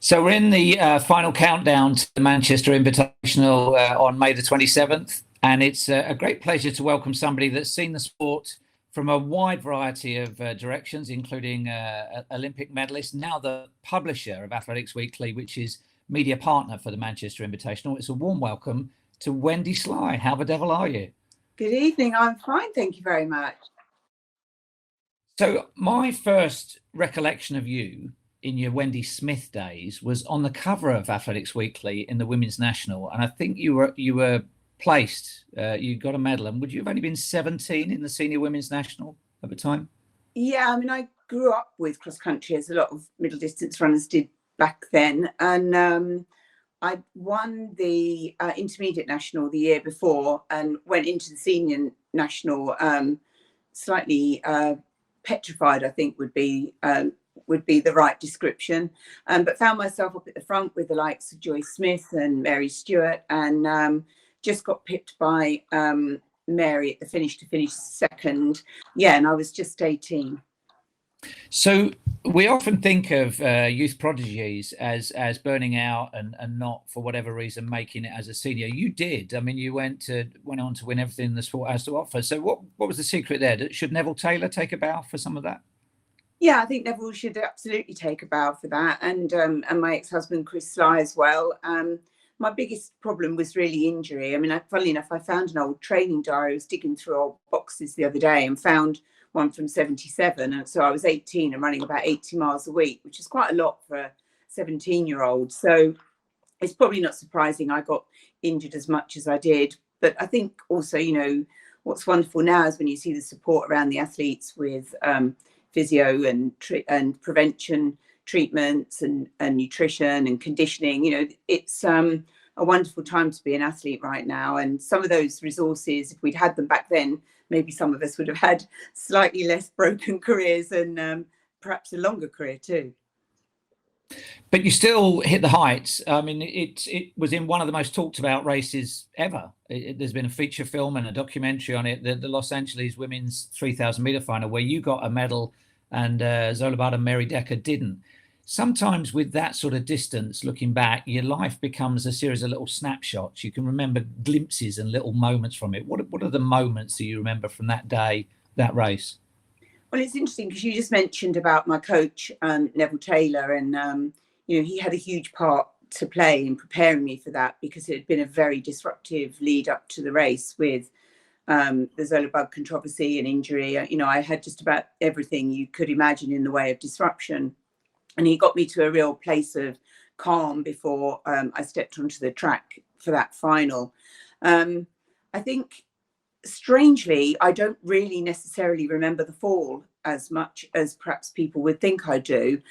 So we're in the final countdown to the Manchester Invitational on May the 27th, and it's a great pleasure to welcome somebody that's seen the sport from a wide variety of directions, including Olympic medalist, now the publisher of Athletics Weekly, which is media partner for the Manchester Invitational. It's a warm welcome to Wendy Sly. How the devil are you? Good evening. I'm fine, thank you very much. So my first recollection of you in your Wendy Smith days was on the cover of Athletics Weekly in the Women's National, and I think you were placed. You got a medal, and would you have only been 17 in the Senior Women's National at the time? Yeah, I mean, I grew up with cross country, as a lot of middle distance runners did back then, and I won the intermediate national the year before and went into the senior national slightly petrified, I think would be the right description, but found myself up at the front with the likes of Joy Smith and Mary Stewart, and just got pipped by Mary at the finish to finish second. Yeah, and I was just 18. So we often think of youth prodigies as burning out and not, for whatever reason, making it as a senior. You did. I mean, you went on to win everything the sport has to offer. So what was the secret there? Should Neville Taylor take a bow for some of that? Yeah, I think Neville should absolutely take a bow for that, and my ex-husband Chris Sly as well. My biggest problem was really injury. I mean, funnily enough, I found an old training diary. I was digging through old boxes the other day and found one from 77. And so I was 18 and running about 80 miles a week, which is quite a lot for a 17-year-old. So it's probably not surprising I got injured as much as I did. But I think also, what's wonderful now is when you see the support around the athletes with physio and prevention treatments and nutrition and conditioning. It's a wonderful time to be an athlete right now, and some of those resources, if we'd had them back then, maybe some of us would have had slightly less broken careers and perhaps a longer career too. But you still hit the heights. I mean, it was in one of the most talked about races ever. There's been a feature film and a documentary on it, the Los Angeles women's 3,000 meter final, where you got a medal and Zola Budd and Mary Decker didn't. Sometimes with that sort of distance, looking back, your life becomes a series of little snapshots. You can remember glimpses and little moments from it. What are the moments that you remember from that day, that race? Well, it's interesting because you just mentioned about my coach, Neville Taylor, and he had a huge part to play in preparing me for that, because it had been a very disruptive lead up to the race with the Zola Budd controversy and injury. I had just about everything you could imagine in the way of disruption. And he got me to a real place of calm before I stepped onto the track for that final. I think, strangely, I don't really necessarily remember the fall as much as perhaps people would think I do.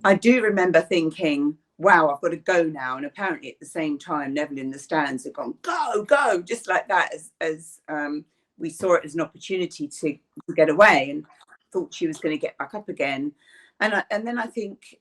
I do remember thinking, wow, I've got to go now. And apparently at the same time, Neville in the stands had gone, go, go, just like that, as we saw it as an opportunity to get away, and thought she was going to get back up again. And then I think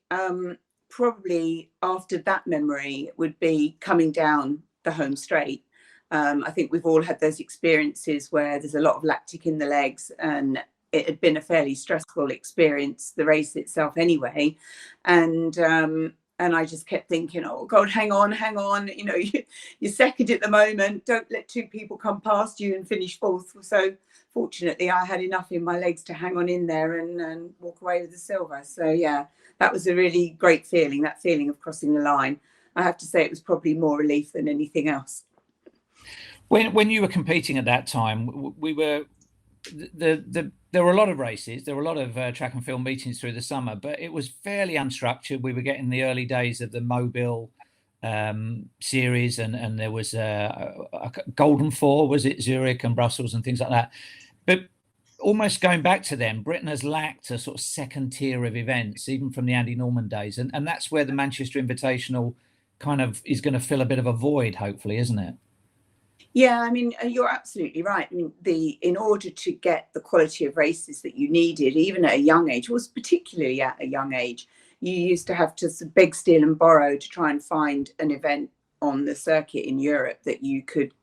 probably after that memory would be coming down the home straight. I think we've all had those experiences where there's a lot of lactic in the legs, and it had been a fairly stressful experience, the race itself anyway. And I just kept thinking, oh God, hang on. You're second at the moment. Don't let two people come past you and finish fourth. So fortunately, I had enough in my legs to hang on in there and walk away with the silver. So yeah, that was a really great feeling, that feeling of crossing the line. I have to say it was probably more relief than anything else. When you were competing at that time, there were a lot of races, there were a lot of track and field meetings through the summer, but it was fairly unstructured. We were getting the early days of the Mobile series, and there was a Golden Four, was it, Zurich and Brussels and things like that. But almost going back to them, Britain has lacked a sort of second tier of events, even from the Andy Norman days, and that's where the Manchester Invitational kind of is going to fill a bit of a void, hopefully, isn't it? Yeah, I mean, you're absolutely right. I mean, in order to get the quality of races that you needed, even at a young age, was particularly at a young age, you used to have to beg, steal and borrow to try and find an event on the circuit in Europe that you could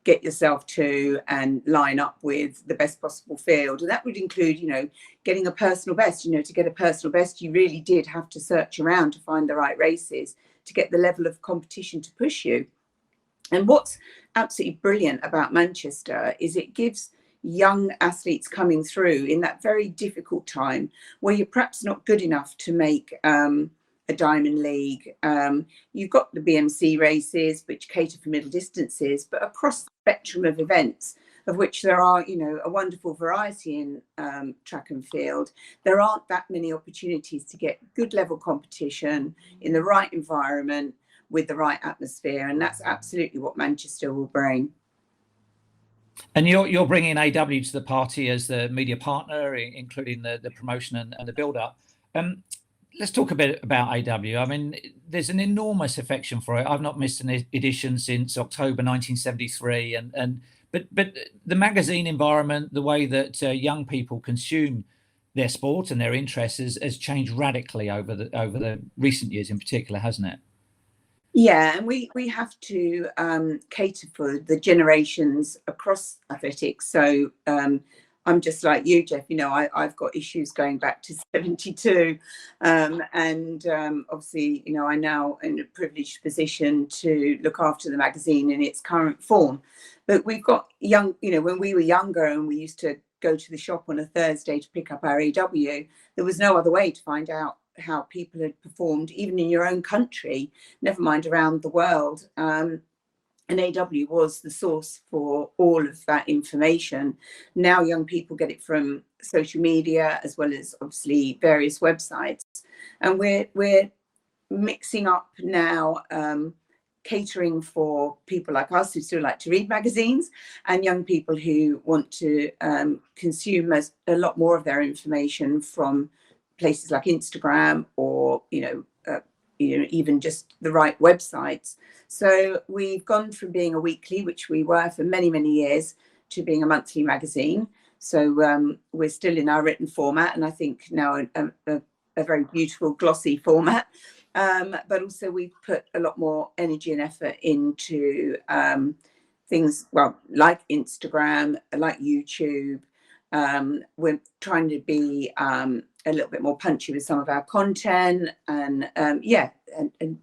get yourself to and line up with the best possible field. And that would include, you know, getting a personal best. You know, to get a personal best, you really did have to search around to find the right races to get the level of competition to push you. And what's absolutely brilliant about Manchester is it gives young athletes coming through in that very difficult time where you're perhaps not good enough to make a Diamond League. You've got the BMC races, which cater for middle distances, but across the spectrum of events, of which there are, you know, a wonderful variety in track and field, there aren't that many opportunities to get good level competition in the right environment with the right atmosphere. And that's absolutely what Manchester will bring. And you're bringing AW to the party as the media partner, including the promotion and the build-up. Let's talk a bit about AW. I mean, there's an enormous affection for it. I've not missed an edition since October 1973, but the magazine environment, the way that young people consume their sport and their interests has changed radically over the recent years, in particular, hasn't it? Yeah, and we have to cater for the generations across athletics. So I'm just like you, Jeff. You know, I've got issues going back to 72, and obviously, you know, I'm now in a privileged position to look after the magazine in its current form. But we've got young, you know, when we were younger and we used to go to the shop on a Thursday to pick up our AW, there was no other way to find out how people had performed, even in your own country, never mind around the world. And AW was the source for all of that information. Now young people get it from social media as well as obviously various websites. And we're mixing up now, catering for people like us who still like to read magazines and young people who want to consume a lot more of their information from places like Instagram or, you know, even just the right websites. So we've gone from being a weekly, which we were for many, many years, to being a monthly magazine. So we're still in our written format, and I think now a very beautiful glossy format. But also we've put a lot more energy and effort into things, well, like Instagram, like YouTube. We're trying to be a little bit more punchy with some of our content and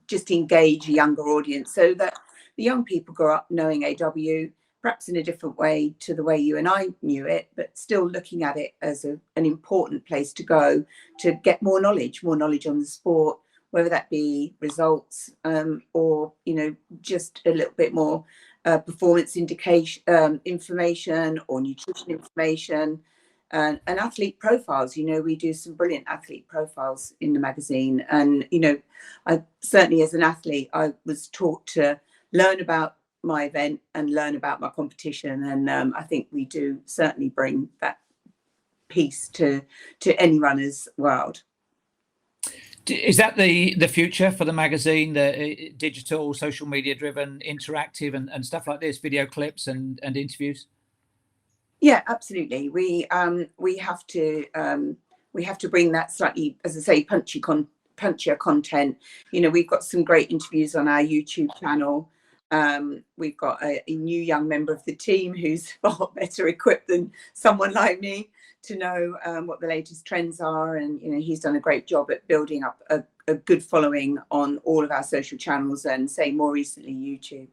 just engage a younger audience so that the young people grow up knowing AW perhaps in a different way to the way you and I knew it, but still looking at it as an important place to go to get more knowledge on the sport, whether that be results or, you know, just a little bit more performance indication information or nutrition information. And athlete profiles. You know, we do some brilliant athlete profiles in the magazine. And, you know, I certainly as an athlete, I was taught to learn about my event and learn about my competition. And I think we do certainly bring that piece to any runner's world. Is that the future for the magazine, the digital, social media driven, interactive and stuff like this, video clips and interviews? Yeah, absolutely. We have to bring that slightly, as I say, punchier content. You know, we've got some great interviews on our YouTube channel. We've got a new young member of the team who's far better equipped than someone like me to know what the latest trends are, and you know, he's done a great job at building up a good following on all of our social channels and, say, more recently YouTube.